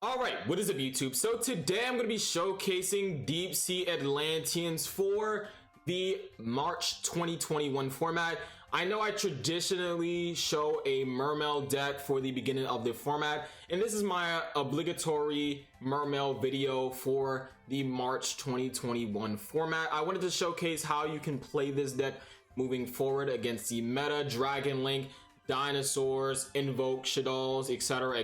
Alright, what is up YouTube? So today I'm going to be showcasing Deep Sea Atlanteans for the March 2021 format. I know I traditionally show a Mermail deck for the beginning of the format, and this is my obligatory Mermail video for the March 2021 format. I wanted to showcase how you can play this deck moving forward against the meta, Dragon Link, dinosaurs, invoke, shadows, etc,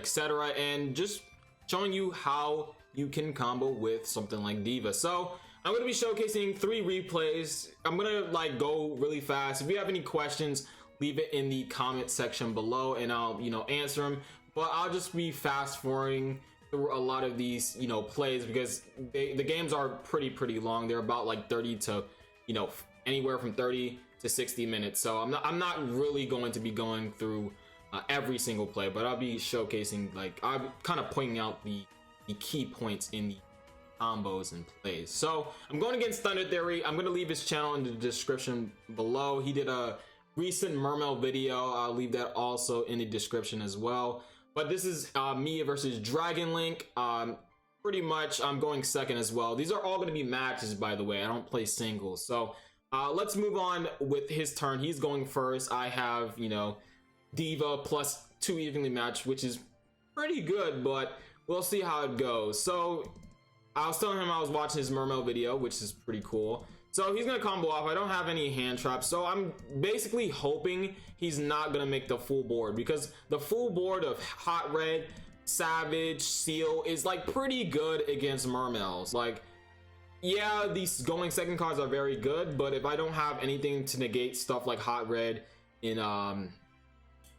and just showing you how you can combo with something like Diva. So I'm going to be showcasing 3 replays. I'm going to go really fast. If you have any questions, leave it in the comment section below and I'll answer them. But I'll just be fast forwarding through a lot of these plays because the games are pretty long. They're about 30 to anywhere from 30 to 60 minutes. So I'm not really going to be going through every single play, but I'll be showcasing, I'm kind of pointing out the key points in the combos and plays. So I'm going against Thunder Theory. I'm going to leave his channel in the description below. He did a recent Mermail video. I'll leave that also in the description as well. But this is me versus Dragon Link. Pretty much I'm going second as well. These are all going to be matches, by the way. I don't play singles. So let's move on with his turn. He's going first. I have Diva plus 2 evenly matched, which is pretty good, but we'll see how it goes. So I was telling him I was watching his Mermail video, which is pretty cool. So he's gonna combo off. I don't have any hand traps, so I'm basically hoping he's not gonna make the full board, because the full board of Hot Red, Savage, Seal is pretty good against Mermails. Yeah, these going second cards are very good, but if I don't have anything to negate stuff like Hot Red in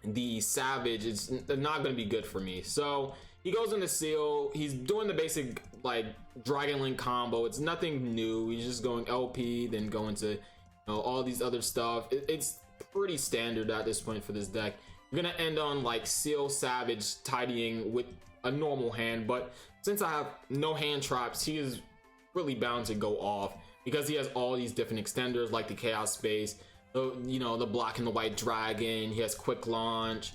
the Savage, it's not going to be good for me. So he goes into Seal. He's doing the basic Dragon Link combo. It's nothing new. He's just going LP, then going to all these other stuff. It's pretty standard at this point for this deck. You're gonna end on Seal, Savage, tidying with a normal hand, but since I have no hand traps, he is really bound to go off because he has all these different extenders like the Chaos Space, the black and the white dragon. He has quick launch.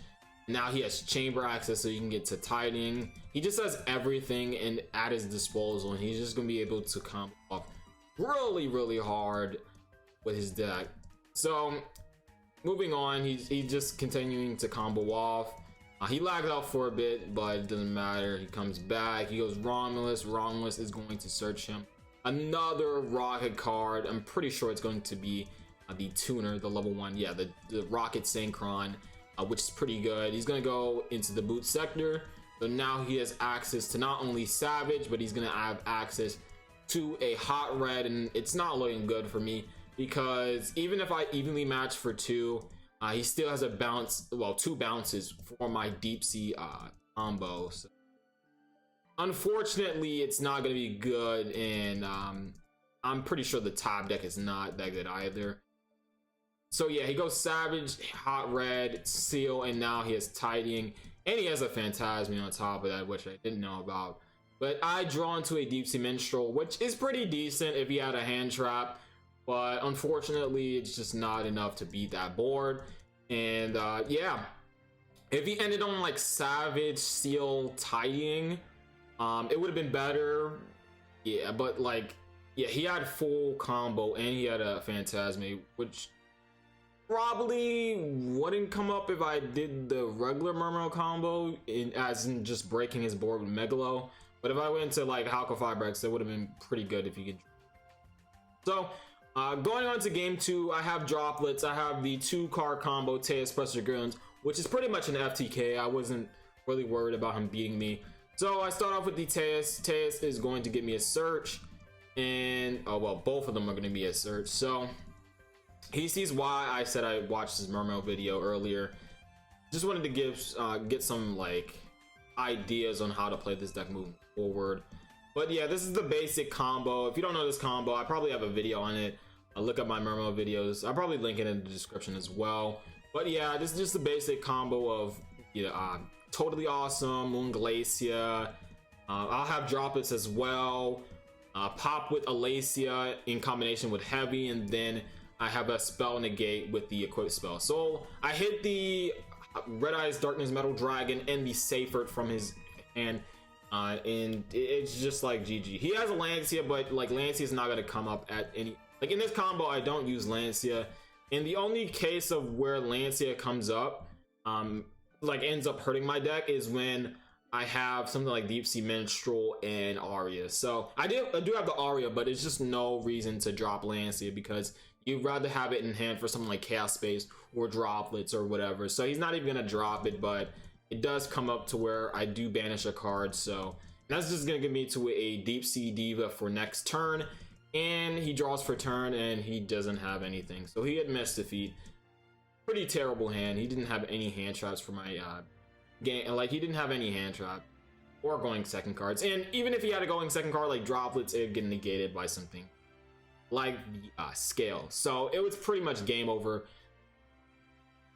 Now he has chamber access, so you can get to tidying. He just has everything at his disposal, and he's just gonna be able to come off really hard with his deck. So moving on, he's just continuing to combo off. He lagged out for a bit, but it doesn't matter. He comes back. He goes Romulus. Romulus is going to search him. Another rocket card. I'm pretty sure it's going to be the tuner, the level 1, yeah, the rocket synchron, which is pretty good. He's gonna go into the boot sector, so now he has access to not only Savage, but he's gonna have access to a Hot Red, and it's not looking good for me because even if I evenly match for 2, he still has a bounce, well, 2 bounces for my Deep Sea combo. So unfortunately, it's not gonna be good, and I'm pretty sure the top deck is not that good either. So yeah, he goes Savage, Hot Red, Seal, and now he has Tidying, and he has a Phantasme on top of that, which I didn't know about. But I draw into a Deep Sea Minstrel, which is pretty decent if he had a hand trap, but unfortunately it's just not enough to beat that board. And yeah, if he ended on Savage, Seal, Tidying, it would have been better. Yeah, but yeah, he had full combo and he had a Phantasme, which probably wouldn't come up if I did the regular Mermail combo, as in just breaking his board with Megalo. But if I went to Halka Fibrex, it would have been pretty good if you could. So going on to game 2, I have droplets. I have the 2-card combo Teus plus Dragoons, which is pretty much an FTK. I wasn't really worried about him beating me. So I start off with the Teus. Teus is going to get me a search, and oh well, both of them are going to be a search. So he sees why I said I watched his Mermail video earlier. Just wanted to get some ideas on how to play this deck moving forward. But yeah, this is the basic combo. If you don't know this combo, I probably have a video on it. I'll look up my Mermail videos. I'll probably link it in the description as well. But yeah, this is just the basic combo of Totally Awesome, Moon Glacia. I'll have droplets as well. Pop with Alacia in combination with Heavy, and then I have a spell negate with the equip spell. So I hit the Red Eyes Darkness Metal Dragon and the Seyfert from his hand And it's just like GG. He has a Lancia, but like Lancia's not gonna come up at any, like in this combo I don't use Lancia. In the only case of where Lancia comes up, like ends up hurting my deck, is when I have something like Deep Sea Minstrel and Aria. So I do have the Aria, but it's just no reason to drop Lancia because you'd rather have it in hand for something like Chaos Space or Droplets or whatever. So he's not even gonna drop it, but it does come up to where I do banish a card. So that's just gonna get me to a Deep Sea Diva for next turn, and he draws for turn and he doesn't have anything, so he had missed defeat. Pretty terrible hand. He didn't have any hand traps for my game. Like he didn't have any hand trap or going second cards, and even if he had a going second card like Droplets, it'd get negated by something like Scale. So it was pretty much game over.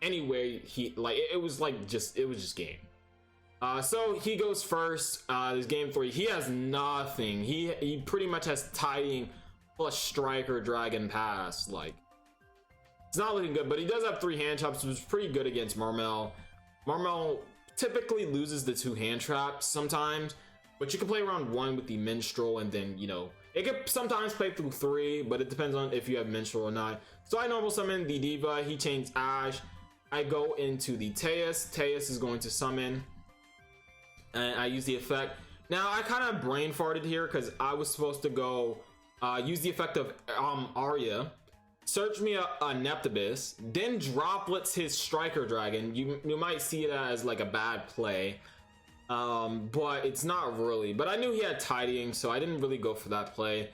Anyway, he like it was just game. So he goes first. This game 3, he has nothing. He pretty much has Tidying plus Striker Dragon Pass. Like it's not looking good, but he does have 3 hand traps, which is pretty good against Mermail. Mermail typically loses the 2 hand traps sometimes, but you can play around 1 with the Minstrel, and then it could sometimes play through 3, but it depends on if you have Minstrel or not. So I normal summon the Diva. He chains Ash. I go into the Teus. Teus is going to summon, and I use the effect. Now I kind of brain farted here because I was supposed to go use the effect of Aria, search me a Neptibus, then Droplets his Striker Dragon. You might see it as like a bad play, but it's not really. But I knew he had Tidying, so I didn't really go for that play.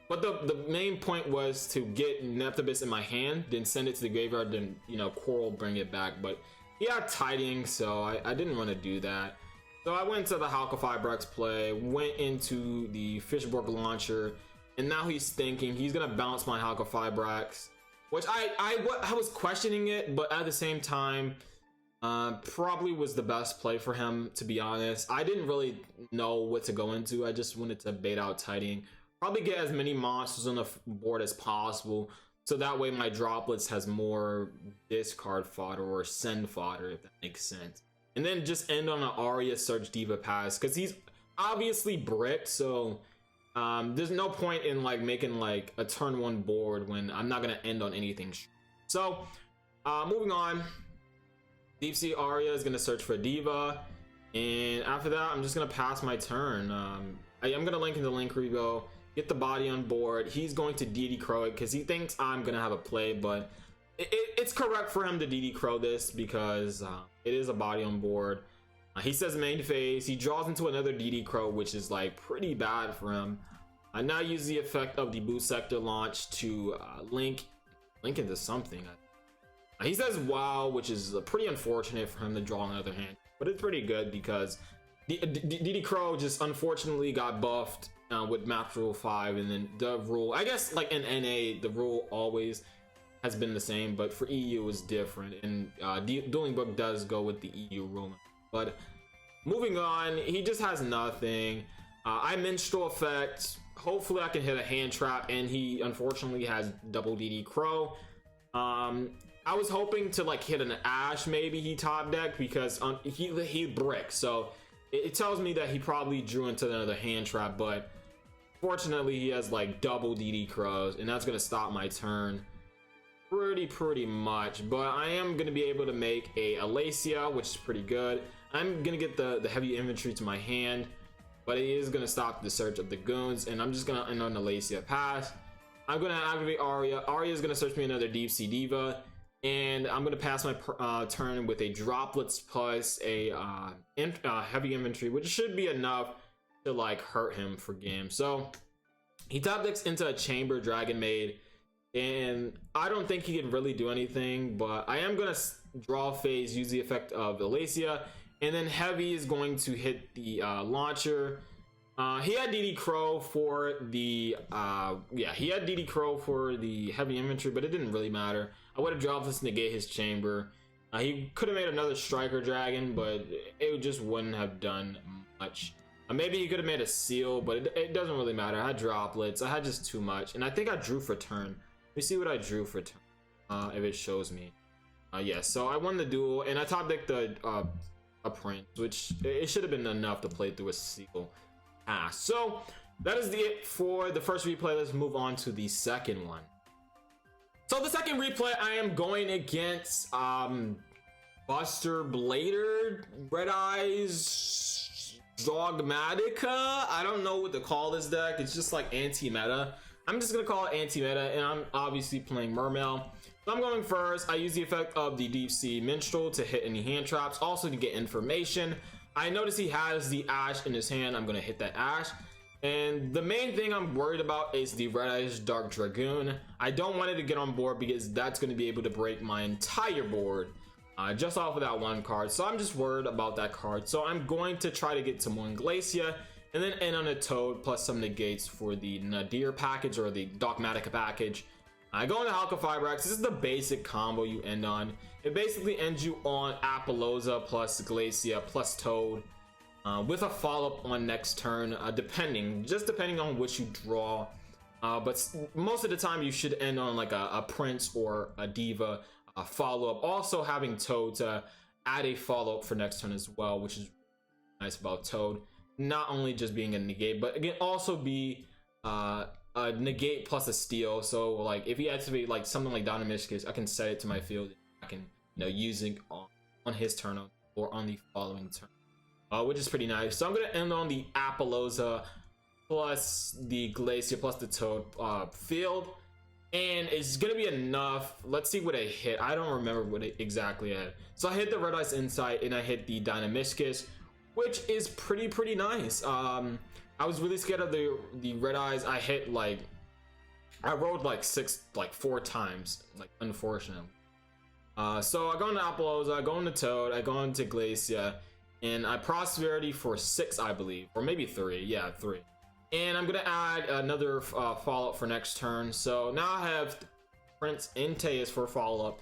But the main point was to get Neptibus in my hand, then send it to the graveyard, then Coral bring it back. But he had Tidying, so I didn't want to do that. So I went to the Halka-Fibrex play, went into the Fishborg launcher, and now he's thinking he's gonna bounce my Halka-Fibrex, which I was questioning it, but at the same time, probably was the best play for him, to be honest. I didn't really know what to go into. I just wanted to bait out Tidying, probably get as many monsters on the board as possible, so that way my Droplets has more discard fodder or send fodder, if that makes sense. And then just end on an Aria Search Diva Pass, because he's obviously bricked, so there's no point in like making like a turn 1 board when I'm not gonna end on anything. So moving on, Deep Sea Aria is gonna search for Diva, and after that I'm just gonna pass my turn. I am gonna link in the link revo, get the body on board. He's going to DD Crow it because he thinks I'm gonna have a play, but it's correct for him to DD Crow this because it is a body on board. He says main phase. He draws into another DD Crow, which is like pretty bad for him. I now use the effect of the Boot Sector launch to link into something. He says wow, which is pretty unfortunate for him to draw another hand, but it's pretty good because DD Crow just unfortunately got buffed with Map Rule 5, and then the rule, I guess like in NA, the rule always has been the same, but for EU is different, and Dueling Book does go with the EU rule. But moving on, he just has nothing. I Minstrel effect. Hopefully I can hit a hand trap, and he unfortunately has double DD Crow. I was hoping to like hit an Ash, maybe he top deck, because he brick, so it tells me that he probably drew into another hand trap, but fortunately he has like double DD Crows, and that's gonna stop my turn pretty much. But I am gonna be able to make a Alacia, which is pretty good. I'm gonna get the heavy infantry to my hand, but it is gonna stop the search of the goons, and I'm just gonna end on Alacia pass. I'm gonna activate Aria. Aria is gonna search me another Deep Sea Diva, and I'm gonna pass my turn with a Droplets plus a heavy infantry, which should be enough to like hurt him for game. So he top decks into a Chamber Dragon Maid, and I don't think he can really do anything, but I am gonna draw phase, use the effect of Alacia, and then heavy is going to hit the launcher. He had DD Crow for the he had DD Crow for the heavy infantry, but it didn't really matter. I would have dropped this to negate his chamber. He could have made another Striker Dragon, but it just wouldn't have done much. Maybe he could have made a seal, but it doesn't really matter. I had Droplets. I had just too much, and I think I drew for turn. Let me see what I drew for turn, if it shows me. Yes, so I won the duel, and I top decked the a prince, which it should have been enough to play through a single pass. So that is it for the first replay. Let's move on to the second one. So the second replay, I am going against Buster Blader, Red Eyes Dogmatica. I don't know what to call this deck. It's just like anti-meta. I'm just gonna call it anti-meta, and I'm obviously playing Mermail. So I'm going first. I use the effect of the Deep Sea Minstrel to hit any hand traps, also to get information. I notice he has the Ash in his hand. I'm gonna hit that Ash. And the main thing I'm worried about is the Red Eyes Dark Dragoon. I don't want it to get on board because that's going to be able to break my entire board just off of that one card. So I'm just worried about that card. So I'm going to try to get some one Glacia and then end on a Toad plus some negates for the Nadir package or the Dogmatica package. I go into Halka Fibrax. This is the basic combo you end on. It basically ends you on Apollousa plus Glacia plus Toad. With a follow-up on next turn, depending on which you draw, but most of the time you should end on like a Prince or a Diva follow-up, also having Toad to add a follow-up for next turn as well, which is nice about Toad. Not only just being a negate, but again also be a negate plus a steal. So like if he activate like something like Dynamiscus, I can set it to my field. I can use it on his turn or on the following turn. Which is pretty nice. So I'm gonna end on the Apollousa plus the Glacia plus the Toad field, and it's gonna be enough. Let's see what I hit. I don't remember what it exactly had. So I hit the Red Eyes Insight and I hit the Dynamiscus, which is pretty nice. I was really scared of the Red Eyes. I hit like I rolled like 4 times, like unfortunately. So I go into Apollousa, I go into Toad, I go into Glacia. And I Prosperity for 6, I believe, or maybe 3. Yeah, 3. And I'm gonna add another follow-up for next turn. So now I have Prince and Teus for follow-up.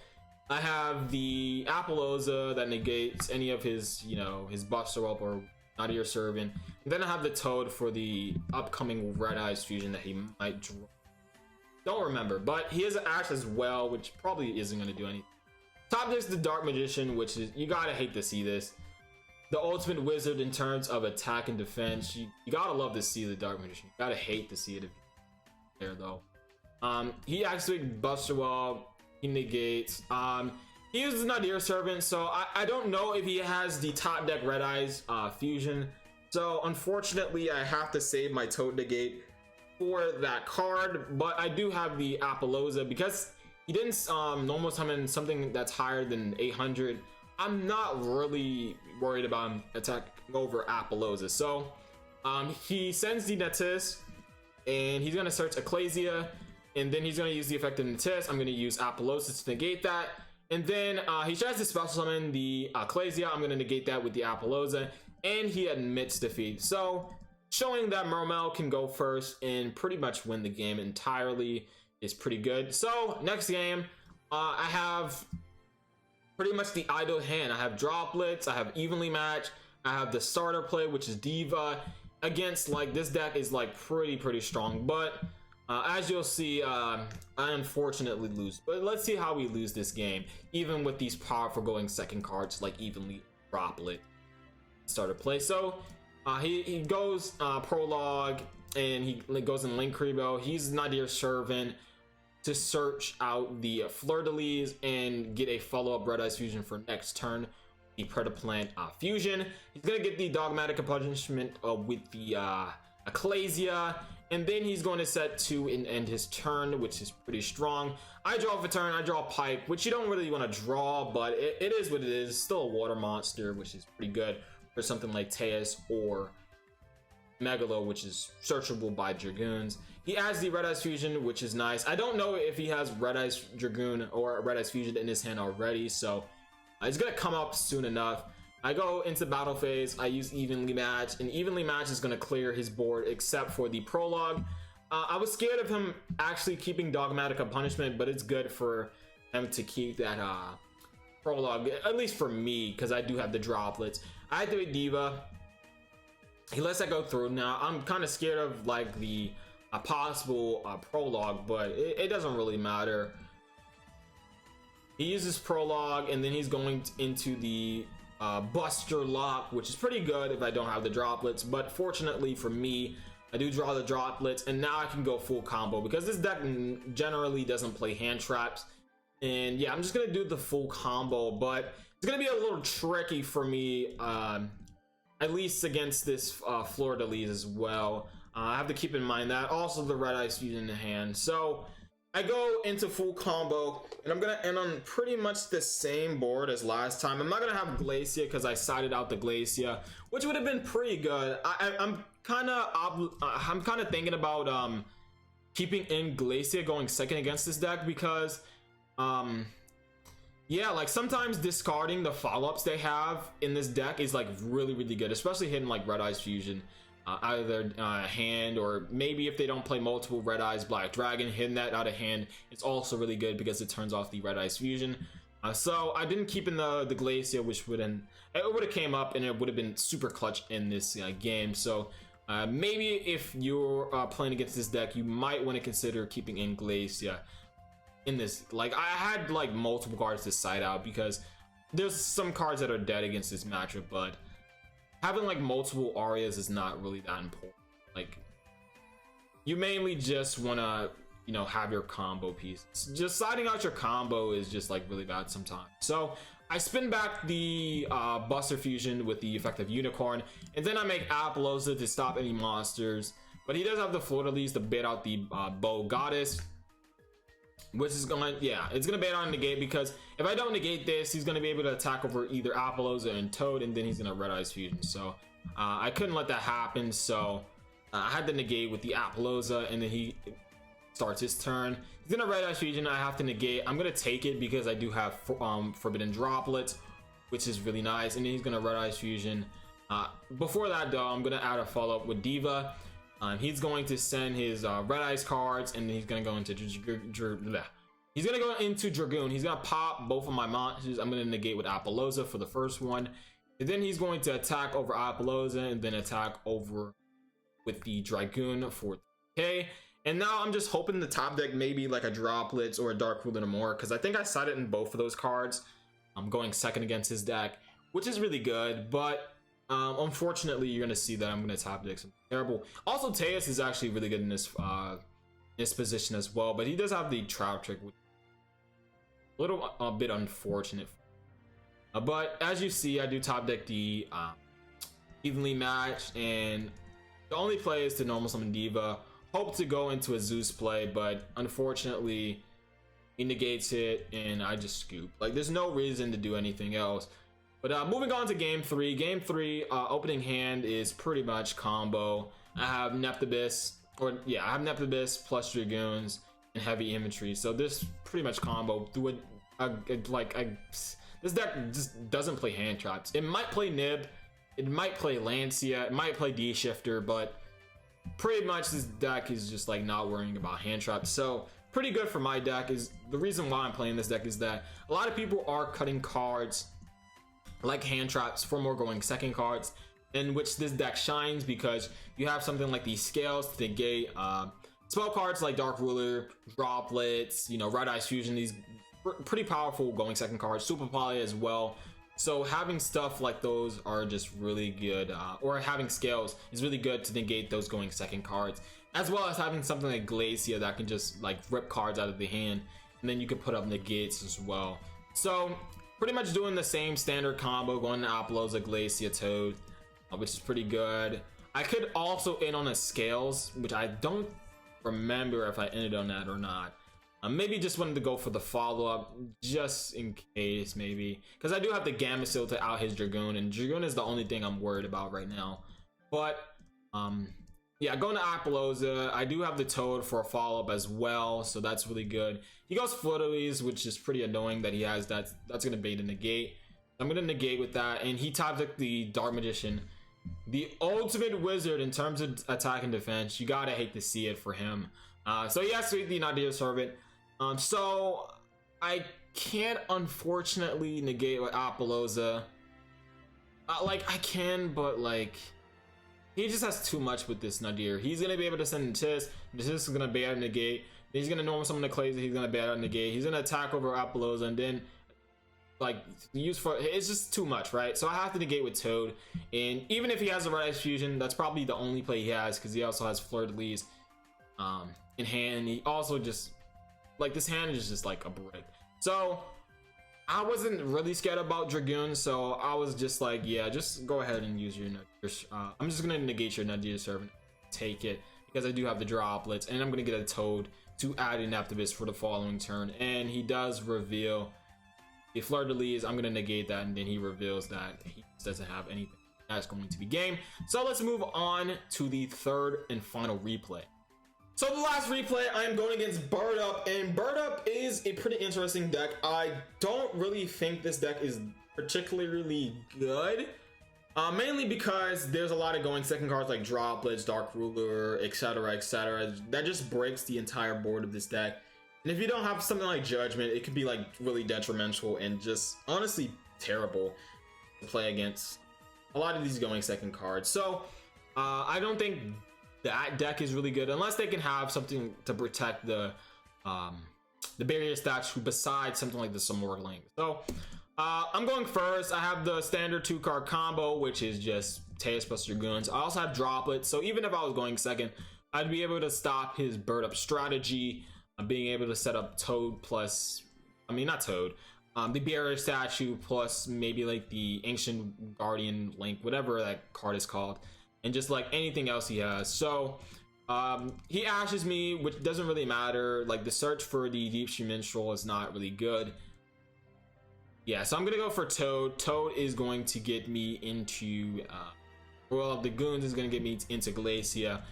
I have the Apollousa that negates any of his, his Buster Up or Nadir Servant. And then I have the Toad for the upcoming Red Eyes fusion that he might draw. Don't remember, but he has an Ash as well, which probably isn't gonna do anything. Top deck's the Dark Magician, which is, you gotta hate to see this. The ultimate wizard in terms of attack and defense. You gotta love to see the Dark Magician. You gotta hate to see it if you're there though. He activates Buster Wall. He negates. He uses Nadir Servant, so I don't know if he has the top deck Red Eyes fusion. So unfortunately, I have to save my Toad negate for that card. But I do have the Apollousa because he didn't normal summon something that's higher than 800. I'm not really worried about him attacking over Apollousa. So he sends the Natis and he's gonna search Ecclesia, and then he's gonna use the effect of Natis. I'm gonna use Apollousa to negate that, and then he tries to special summon the Ecclesia. I'm gonna negate that with the Apollousa, and he admits defeat. So showing that Mermail can go first and pretty much win the game entirely is pretty good. So next game, I have pretty much the idle hand. I have Droplets, I have Evenly Matched, I have the starter play, which is Diva. Against, like, this deck is like pretty strong, but as you'll see, I unfortunately lose. But let's see how we lose this game, even with these powerful going second cards like Evenly Droplet starter play. So he goes Prologue, and he goes in Link Rebo. He's Nadir Servant to search out the Fleur-de-Lis and get a follow-up Red Eyes fusion for next turn, the Predaplant fusion. He's gonna get the Dogmatic Punishment with the Ecclesia, and then he's going to set 2 and end his turn, which is pretty strong. I draw for turn, I draw Pipe, which you don't really want to draw, but it is what it is. It's still a water monster, which is pretty good for something like Teus or Megalo, which is searchable by Dragoons. He adds the Red Eyes Fusion, which is nice. I don't know if he has Red Eyes Dragoon or Red Eyes Fusion in his hand already, so it's gonna come up soon enough. I go into battle phase, I use Evenly Match, and Evenly Match is gonna clear his board except for the Prologue. I was scared of him actually keeping Dogmatica Punishment, but it's good for him to keep that Prologue, at least for me, because I do have the Droplets. I activate Diva. He lets that go through. Now I'm kind of scared of like the possible Prologue, but it doesn't really matter. He uses Prologue, and then he's going into the Buster Lock, which is pretty good if I don't have the droplets, but fortunately for me, I do draw the droplets, and now I can go full combo because this deck generally doesn't play hand traps. And yeah, I'm just gonna do the full combo, but it's gonna be a little tricky for me, at least against this Fleur-de-Lis as well. I have to keep in mind that. Also the Red Ice Fusion in the hand. So I go into full combo, and I'm gonna end on pretty much the same board as last time. I'm not gonna have Glacia because I sided out the Glacia, which would have been pretty good. I'm kind of thinking about keeping in Glacia going second against this deck because yeah, like sometimes discarding the follow-ups they have in this deck is like really good, especially hitting like Red Eyes Fusion out of their hand, or maybe if they don't play multiple Red Eyes Black Dragon, hitting that out of hand is also really good because it turns off the Red Eyes Fusion. So I didn't keep in the Glacia, which would have came up and it would have been super clutch in this game. So maybe if you're playing against this deck, you might want to consider keeping in Glacia in this. Like I had like multiple cards to side out because there's some cards that are dead against this matchup, but having like multiple Arias is not really that important. Like you mainly just want to, you know, have your combo pieces. Just siding out your combo is just like really bad sometimes. So I spin back the Buster Fusion with the effect of Unicorn, and then I make Apollousa to stop any monsters. But he does have the Fleur-de-Lis to bait out the Bow Goddess, which is gonna, yeah, it's gonna bait on negate, because if I don't negate this, he's gonna be able to attack over either Apollousa and Toad, and then he's gonna Red Eyes Fusion. So I couldn't let that happen, so I had to negate with the Apollousa, and then he starts his turn. He's gonna Red Eyes Fusion. I have to negate. I'm gonna take it because I do have Forbidden Droplets, which is really nice, and then he's gonna Red Eyes Fusion. Before that though, I'm gonna add a follow-up with Diva. He's going to send his Red Eyes cards, and then he's gonna go into Dragoon. He's gonna pop both of my monsters. I'm gonna negate with Apollousa for the first one, and then he's going to attack over Apollousa, and then attack over with the Dragoon for K. And now I'm just hoping the top deck maybe like a Droplets or a Dark Ruler more, because I think I sided in both of those cards. I'm going second against his deck, which is really good, but unfortunately you're gonna see that I'm gonna top deck something terrible. Also, Teus is actually really good in this position as well, but he does have the Trout Trick, which is a little bit unfortunate. But as you see, I do top deck the evenly matched, and the only play is to normal summon Diva. Hope to go into a Zeus play, but unfortunately he negates it and I just scoop. Like there's no reason to do anything else. But moving on to game 3. Game 3, opening hand is pretty much combo. I have Neptibus, I have Neptibus plus Dragoons and heavy infantry. So this pretty much combo through this deck just doesn't play hand traps. It might play Nib, it might play Lancia, it might play D-Shifter, but pretty much this deck is just like not worrying about hand traps. So pretty good for my deck. Is the reason why I'm playing this deck is that a lot of people are cutting cards like hand traps for more going second cards, in which this deck shines because you have something like these scales to negate spell cards like Dark Ruler, Droplets, you know, Red Eyes Fusion, these pretty powerful going second cards, Super Poly as well. So having stuff like those are just really good, or having scales is really good to negate those going second cards, as well as having something like Glacia that can just like rip cards out of the hand, and then you can put up negates as well. So pretty much doing the same standard combo, going to Apollousa, Glacia, Toad, which is pretty good. I could also end on a scales, which I don't remember if I ended on that or not. Maybe just wanted to go for the follow-up just in case, maybe, because I do have the Gamecill to out his Dragoon, and Dragoon is the only thing I'm worried about right now. But yeah, going to Apollousa, I do have the Toad for a follow-up as well, so that's really good. He goes Fleur-de-Lis, which is pretty annoying that he has that. That's gonna bait a negate. I'm gonna negate with that, and he top decked the Dark Magician, the ultimate wizard in terms of attack and defense. You gotta hate to see it for him. So he has to eat the Nadir Servant. So I can't unfortunately negate with Apollousa. Like I can, but like he just has too much with this Nadir. He's gonna be able to send Tis. Tis is gonna bait out negate. He's gonna normal summon the Clays. He's gonna bait out negate. He's gonna attack over Apollousa, and then like use for, it's just too much, right? So I have to negate with Toad, and even if he has the Red Ice Fusion, that's probably the only play he has, because he also has Fleur-de-Lis in hand. He also just like, this hand is just like a brick. So I wasn't really scared about Dragoon, so I was just like, yeah, just go ahead and use your I'm just gonna negate your Nadir Servant, take it, because I do have the droplets, and I'm gonna get a Toad to add an Aptibus for the following turn. And he does reveal the Fleur-de-Lis. I'm gonna negate that, and then he reveals that he doesn't have anything. That's going to be game. So let's move on to the third and final replay. So the last replay, I am going against Bird Up, and Bird Up is a pretty interesting deck. I don't really think this deck is particularly good, mainly because there's a lot of going second cards like Droplets, Dark Ruler, etc, etc. That just breaks the entire board of this deck. And if you don't have something like Judgment, it could be like really detrimental and just honestly terrible to play against a lot of these going second cards. So I don't think that deck is really good unless they can have something to protect the barrier statue besides something like the Samorling. So I'm going first. I have the standard 2-card combo, which is just Teus plus Dragoons. I also have Droplets, so even if I was going second, I'd be able to stop his Bird Up strategy. Being able to set up Toad plus, I mean not Toad, the barrier statue plus maybe like the Ancient Guardian Link, whatever that card is called, and just like anything else he has. So he ashes me, which doesn't really matter. Like the search for the Deep Sea Minstrel is not really good. Yeah, so I'm gonna go for Toad. Toad is going to get me into well, the Goons is gonna get me into Glacia.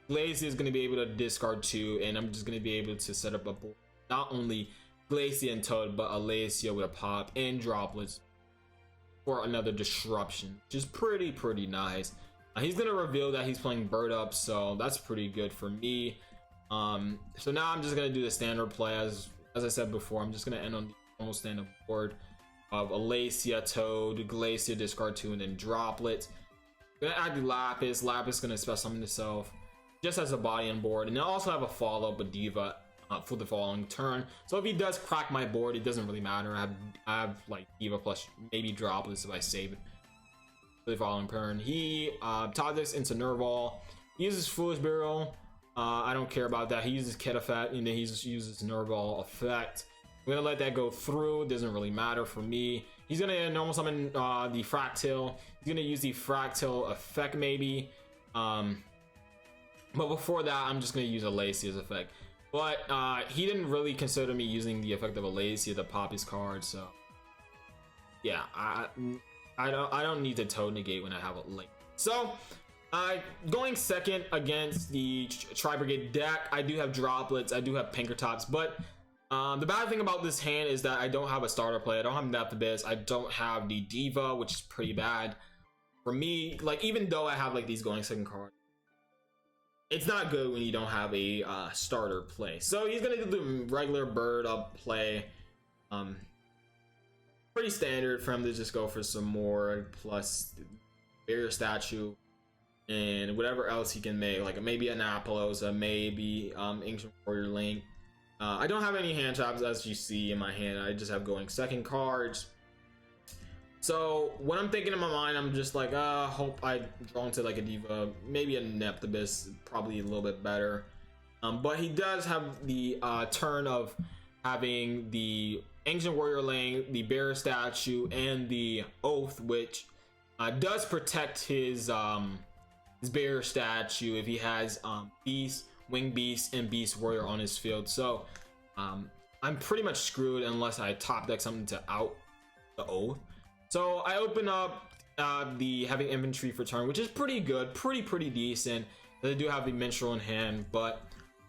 Glacia is going to be able to discard 2, and I'm just going to be able to set up a board, not only Glacia and Toad, but Alacia with a pop and Droplets for another disruption, which is pretty nice. He's going to reveal that he's playing Bird Up, so that's pretty good for me. So now I'm just going to do the standard play. As I said before, I'm just going to end on the normal standard board of Alacia, Toad, Glacia, discard 2, and then Droplets. I'm going to add the Lapis. Lapis is going to special summon itself just as a body on board, and I also have a follow-up with Diva for the following turn. So if he does crack my board, it doesn't really matter. I have like Diva plus maybe Droplets if I save it for the following turn. He taught this into Nerval. He uses Foolish Burial. I don't care about that. He uses Kid effect, and then he just uses Nerval effect. I'm gonna let that go through. It doesn't really matter for me. He's gonna normal summon the Fractal. He's gonna use the Fractal effect maybe. But before that, I'm just going to use Alacia's effect. But he didn't really consider me using the effect of Alacia to pop his card, so yeah, I don't need to Toad negate when I have a link. So going second against the Tri-Brigade deck, I do have Droplets, I do have Pinkertops, but the bad thing about this hand is that I don't have a starter play. I don't have Neptibus, I don't have the Diva, which is pretty bad for me. Like, even though I have like these going second cards, it's not good when you don't have a starter play. So he's gonna do the regular Bird Up play. Pretty standard for him to just go for some more plus barrier statue and whatever else he can make, like maybe an Apollosa, maybe Ancient Warrior Link. I don't have any hand traps, as you see in my hand. I just have going second cards. So when I'm thinking in my mind, I'm just like, hope I draw into like a Diva, maybe a Neptibus, probably a little bit better. But he does have the turn of having the Ancient Warrior Lane, the Bear Statue, and the Oath, which does protect his Bear Statue if he has Beast, Wing Beast, and Beast Warrior on his field. So I'm pretty much screwed unless I top deck something to out the Oath. So I open up the having infantry for turn, which is pretty good, pretty decent. They do have the Minstrel in hand, but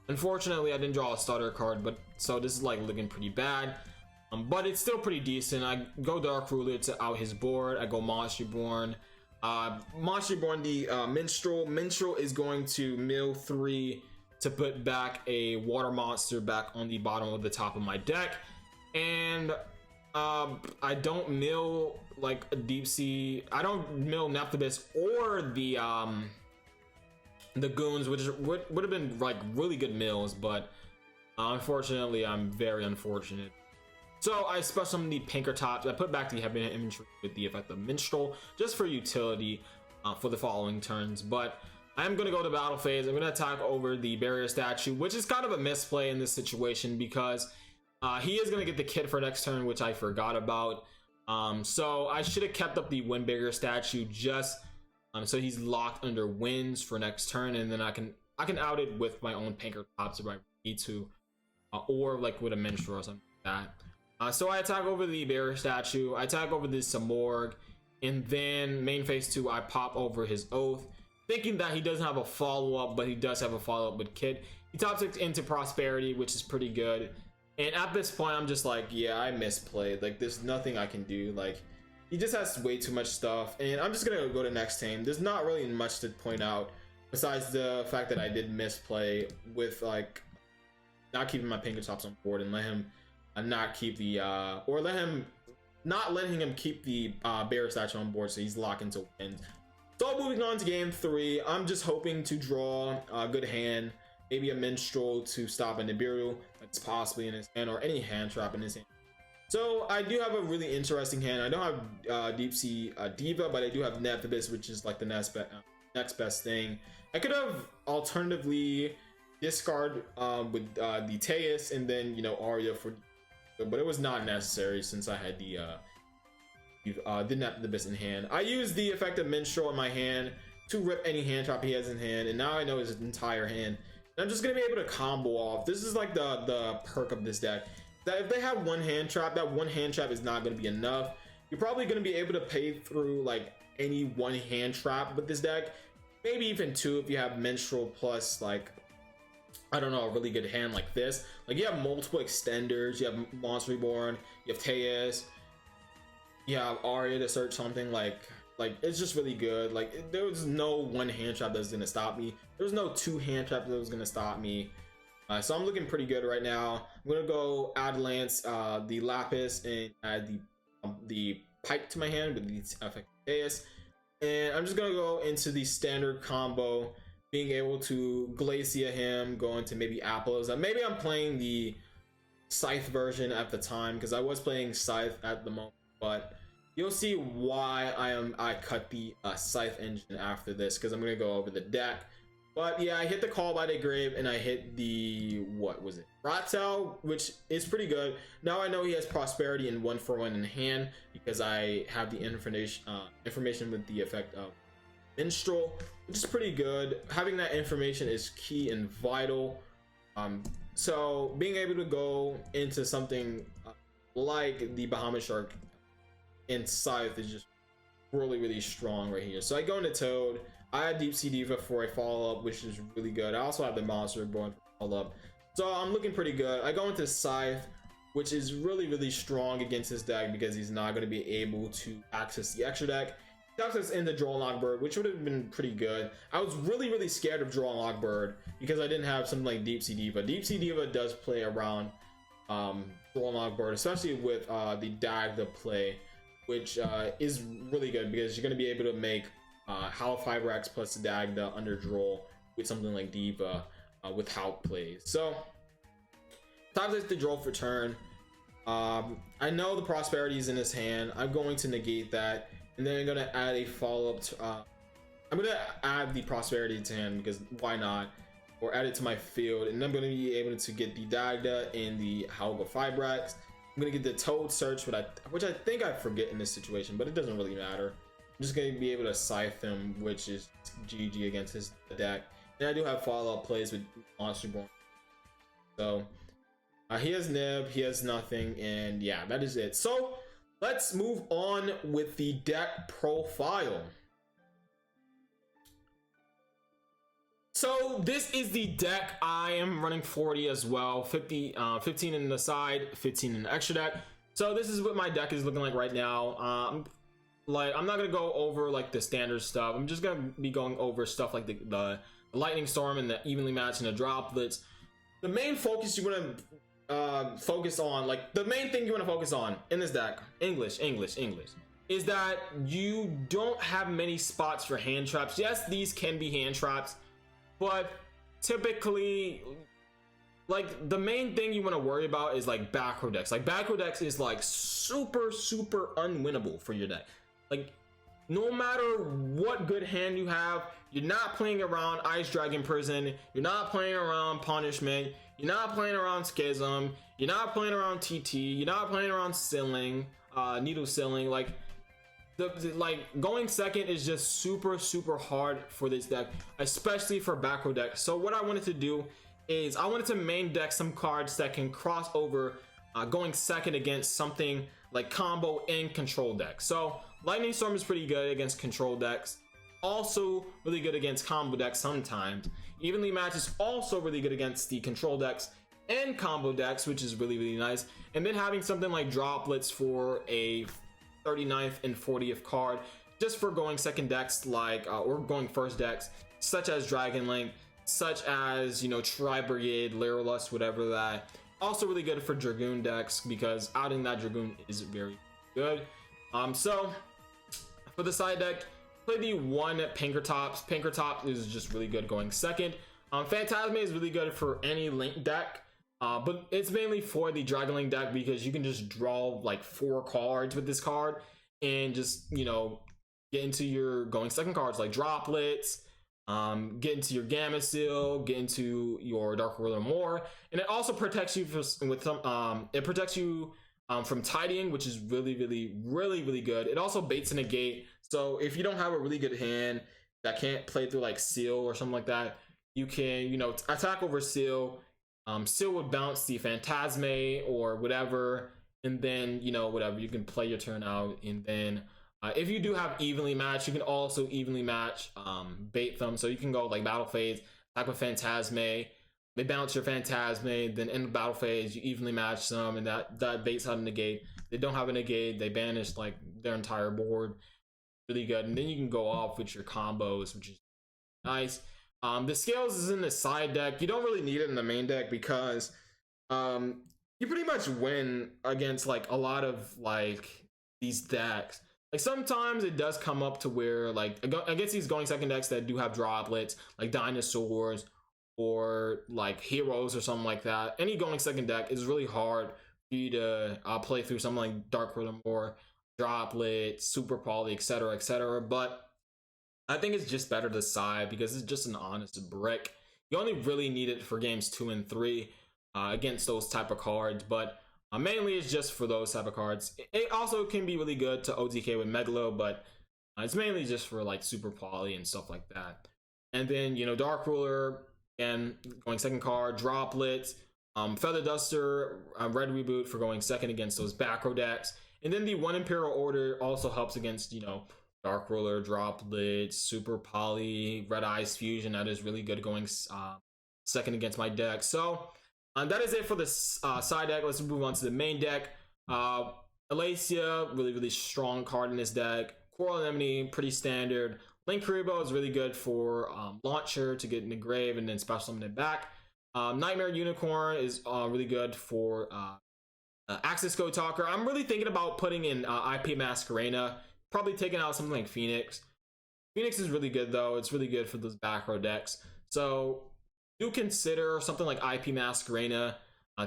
unfortunately I didn't draw a starter card, but so this is like looking pretty bad. But it's still pretty decent. I go Dark Ruler to out his board. I go Monsterborn. Monsterborn, the Minstrel. Minstrel is going to mill 3 to put back a water monster back on the bottom of the top of my deck. And I don't mill like a deep sea. I don't mill Neptibus or the Goons, which would have been like really good mills, but unfortunately I'm very unfortunate So I special summon the Pinkertops. I put back the heavy inventory with the effect of Minstrel just for utility for the following turns. But I'm going to go to battle phase. I'm going to attack over the barrier statue, which is kind of a misplay in this situation because he is going to get the kit for next turn, which I forgot about. So I should have kept up the wind barrier statue just so he's locked under winds for next turn, and then I can out it with my own Pinkertops if I need to, or like with a Minstrel or something like that. So I attack over the barrier statue, I attack over the Samorg, and then main phase 2 I pop over his Oath, thinking that he doesn't have a follow-up, but he does have a follow-up with Kit. He tops it into Prosperity, which is pretty good. And at this point, I'm just like, yeah, I misplayed. Like, there's nothing I can do. Like, he just has way too much stuff. And I'm just gonna go to next team. There's not really much to point out besides the fact that I did misplay with, like, not keeping my Pinkertops on board and let him not keep the, or not letting him keep the Bear Statue on board, so he's locked into wind. So moving on to game 3, I'm just hoping to draw a good hand, maybe a Minstrel to stop a Nibiru that's possibly in his hand, or any hand trap in his hand. So I do have a really interesting hand. I don't have Deep Sea Diva, but I do have Nephthys, which is like the next best thing. I could have alternatively discard with the Teus and then, you know, Arya for, but it was not necessary since I had the Nephthys in hand. I used the effect of Minstrel in my hand to rip any hand trap he has in hand, and now I know his entire hand. And I'm just gonna be able to combo off. This is like the perk of this deck, that if they have one hand trap, that one hand trap is not gonna be enough. You're probably gonna be able to pay through like any one hand trap with this deck, maybe even two if you have Minstrel plus, like, I don't know, a really good hand like this. Like, you have multiple extenders, you have Monster Reborn, you have Teus, you have Arya to search something, like it's just really good. Like, there was no one hand trap that was gonna stop me. There was no two hand traps that was gonna stop me. So I'm looking pretty good right now. I'm gonna go add Lance, the Lapis, and add the Pike to my hand with the effect Teus. And I'm just gonna go into the standard combo, being able to Glacia him, go into maybe Apples. Maybe I'm playing the Scythe version at the time, because I was playing Scythe at the moment, but you'll see why I cut the Scythe engine after this, because I'm gonna go over the deck. But yeah, I hit the Call by the Grave, and I hit the, what was it, Ratel, which is pretty good. Now I know he has Prosperity and 1-for-1 in hand, because I have the information with the effect of Minstrel, which is pretty good. Having that information is key and vital. So being able to go into something like the Bahamut Shark and Scythe is just really strong right here. So I go into Toad. I have Deep Sea Diva for a follow-up, which is really good. I also have the Monster Reborn for follow-up. So I'm looking pretty good. I go into Scythe, which is really strong against this deck because he's not going to be able to access the extra deck. He access in the Draw Lockbird, which would have been pretty good. I was really scared of Draw Lockbird because I didn't have something like Deep Sea Diva. Deep Sea Diva does play around Draw Lockbird, especially with the Dagda play, which is really good because you're going to be able to make Howl Fiber X plus Dagda under draw with something like Diva with Howl plays. So times like the draw for turn. I know the Prosperity is in his hand. I'm going to negate that, and then I'm going to add a follow-up to, I'm going to add the Prosperity to hand because why not, or add it to my field, and I'm going to be able to get the Dagda and the Howl Fiber X. I'm going to get the Toad Search, which I think I forget in this situation, but it doesn't really matter. I'm just going to be able to Scythe him, which is GG against his deck. And I do have follow-up plays with Monster Reborn. So he has Nib, he has nothing, and yeah, that is it. So let's move on with the deck profile. So this is the deck. I am running 40 as well, 15 in the side, 15 in the extra deck. So this is what my deck is looking like right now. Like, I'm not gonna go over like the standard stuff. I'm just gonna be going over stuff like the Lightning Storm and the evenly matched and the droplets. The main focus you want to focus on, like the main thing you want to focus on in this deck, English, is that you don't have many spots for hand traps. Yes, these can be hand traps, but typically like the main thing you want to worry about is like back row decks. Like back row decks is like super unwinnable for your deck. Like no matter what good hand you have, you're not playing around Ice Dragon Prison, you're not playing around Punishment, you're not playing around Schism, you're not playing around TT, you're not playing around Ceiling, Needle Ceiling. Like like going second is just super hard for this deck, especially for back row decks. So what I wanted to do is I wanted to main deck some cards that can cross over going second against something like combo and control decks. So Lightning Storm is pretty good against control decks, also really good against combo decks sometimes. Evenly Matched is also really good against the control decks and combo decks, which is really nice. And then having something like Droplets for a 39th and 40th card, just for going second decks like or going first decks, such as Dragon Link, such as, you know, Tri Brigade, Lyrolust, whatever that. Also really good for Dragoon decks because outing that Dragoon is very good. So for the side deck, play the one Pinkertops. Pinkertops is just really good going second. Phantasme is really good for any Link deck, but it's mainly for the Dragon Link deck because you can just draw like 4 cards with this card and just, you know, get into your going second cards like Droplets, get into your Gamma Seal, get into your Dark Ruler more, and it also protects you with some it protects you from tidying, which is really good. It also baits and negate, so if you don't have a really good hand that can't play through like Seal or something like that, you can, you know, attack over Seal. Seal would bounce the Phantasme or whatever, and then, you know, whatever, you can play your turn out. And then if you do have Evenly Matched, you can also evenly match bait them, so you can go like battle phase, attack with Phantasme, they bounce your Phantasme, then in the battle phase you evenly match them, and that baits out a negate. They don't have a negate, they banish like their entire board. Really good. And then you can go off with your combos, which is nice. The Scales is in the side deck. You don't really need it in the main deck because you pretty much win against like a lot of like these decks. Like sometimes it does come up to where like against these going second decks that do have Droplets like Dinosaurs or like Heroes or something like that, any going second deck is really hard for you to play through something like Dark Rhythm or Droplets, Super Poly, etc. But I think it's just better to side because it's just an honest brick. You only really need it for games 2 and 3 against those type of cards, but mainly it's just for those type of cards. It also can be really good to OTK with Megalo, but it's mainly just for like Super Poly and stuff like that. And then, you know, Dark Ruler, again, going second card, Droplets, Feather Duster, Red Reboot for going second against those back row decks. And then the one Imperial Order also helps against, you know, Dark Ruler, Droplets, Super Poly, Red Eyes Fusion. That is really good going second against my deck. So that is it for the side deck. Let's move on to the main deck. Alacia, really strong card in this deck. Coral Anemone, pretty standard. Link Kuriboh is really good for Launcher to get in the grave and then special summon it back. Nightmare Unicorn is really good for Access Code Talker. I'm really thinking about putting in IP Masquerena, probably taking out something like Phoenix. Phoenix is really good though. It's really good for those back row decks. So do consider something like IP Masquerena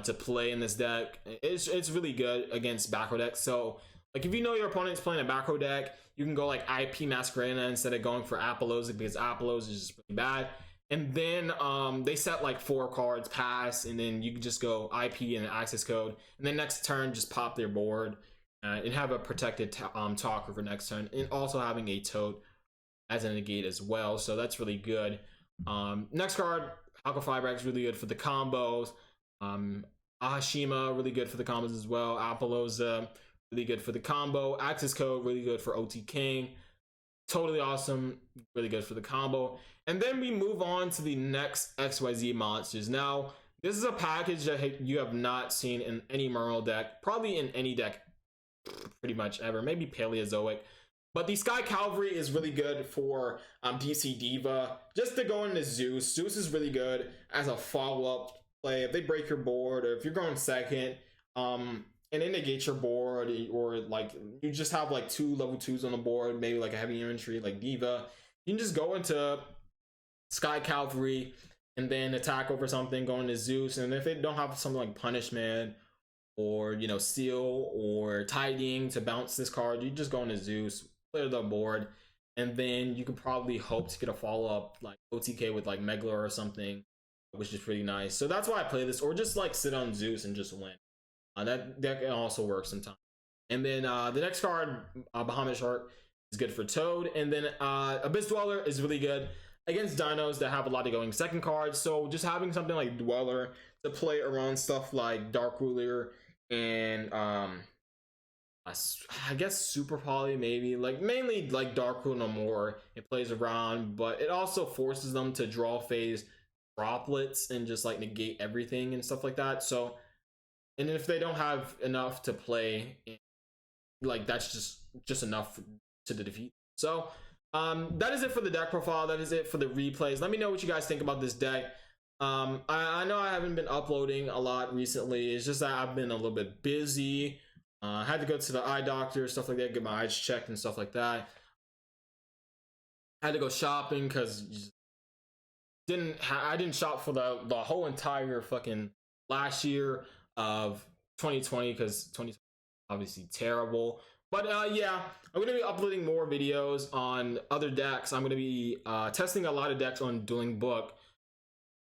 to play in this deck. It's really good against back row decks. So like if you know your opponent's playing a back row deck, you can go like IP Masquerena instead of going for Apollosis because Apollosis is just really bad. And then they set like 4 cards pass, and then you can just go IP and access code, and then next turn just pop their board and have a protected talker for next turn, and also having a tote as a negate as well. So that's really good. Next card, Alka Fibrax, really good for the combos. Ahashima, really good for the combos as well. Apollosa, really good for the combo. Access code, really good for OT King. Totally awesome, really good for the combo. And then we move on to the next XYZ monsters. Now, this is a package that you have not seen in any Mermail deck, probably in any deck pretty much ever, maybe Paleozoic. But the Sky Cavalry is really good for DC Diva, just to go into Zeus. Zeus is really good as a follow-up play. If they break your board, or if you're going second, and it negates your board, or like you just have like 2 level 2s on the board, maybe like a heavy infantry like Diva, you can just go into Sky Cavalry and then attack over something, going to Zeus. And if they don't have something like Punishment or, you know, Seal or Tidying to bounce this card, you just go into Zeus, clear the board, and then you could probably hope to get a follow-up like OTK with like Megler or something, which is pretty nice. So that's why I play this, or just like sit on Zeus and just win. That can also work sometimes. And then the next card, Bahamut Shark, is good for Toad. And then Abyss Dweller is really good against dinos that have a lot of going second cards. So just having something like Dweller to play around stuff like Dark Ruler and I guess Super Poly, maybe, like mainly like Dark Ruler no more, it plays around, but it also forces them to draw phase droplets and just like negate everything and stuff like that. So, and if they don't have enough to play, like that's just enough to defeat. So that is it for the deck profile. That is it for the replays. Let me know what you guys think about this deck. I know I haven't been uploading a lot recently. It's just that I've been a little bit busy. I had to go to the eye doctor, stuff like that, get my eyes checked and stuff like that. I had to go shopping because I didn't shop for the whole entire fucking last year of 2020 because 2020 obviously terrible. But yeah, I'm gonna be uploading more videos on other decks. I'm gonna be testing a lot of decks on Dueling Book.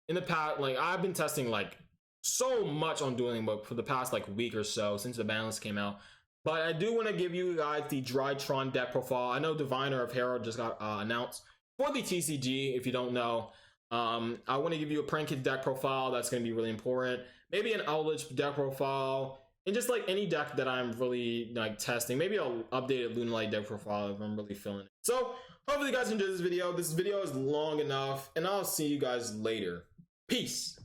In the past, like I've been testing like so much on Dueling Book for the past like week or so since the ban list came out. But I do want to give you guys the Drytron deck profile. I know Diviner of Herald just got announced for the TCG. If you don't know, I want to give you a Prankit deck profile. That's going to be really important. Maybe an Owlitch deck profile, and just like any deck that I'm really like testing. Maybe an updated Lunalight deck profile if I'm really feeling it. So hopefully you guys enjoyed this video. This video is long enough, and I'll see you guys later. Peace.